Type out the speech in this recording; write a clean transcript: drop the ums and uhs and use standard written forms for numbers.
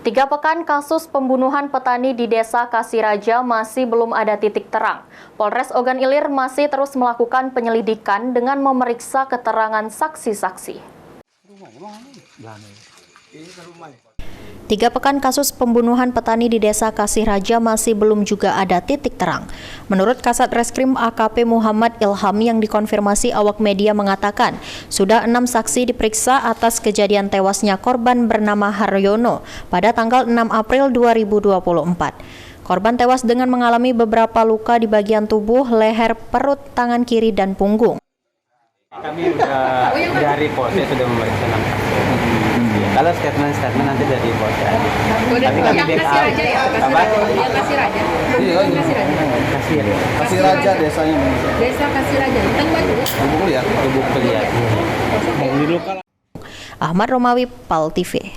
3 pekan kasus pembunuhan petani di Desa Kasiraja masih belum ada titik terang. Polres Ogan Ilir masih terus melakukan penyelidikan dengan memeriksa keterangan saksi-saksi. 3 pekan kasus pembunuhan petani di Desa Kasiraja masih belum juga ada titik terang. Menurut Kasat Reskrim AKP Muhammad Ilham yang dikonfirmasi awak media mengatakan, sudah 6 saksi diperiksa atas kejadian tewasnya korban bernama Haryono pada tanggal 6 April 2024. Korban tewas dengan mengalami beberapa luka di bagian tubuh, leher, perut, tangan kiri, dan punggung. Kami dari Polsek sudah memeriksa 6 saksi. Kalau statement nanti dari Polsek aja. Tapi kami yang Kasiraja ya? Yang Kasiraja? Iya, Kasiraja desanya. Desa Kasiraja, Tanjung Batu. Lubuk Liat. Ahmad Romawi, PAL TV.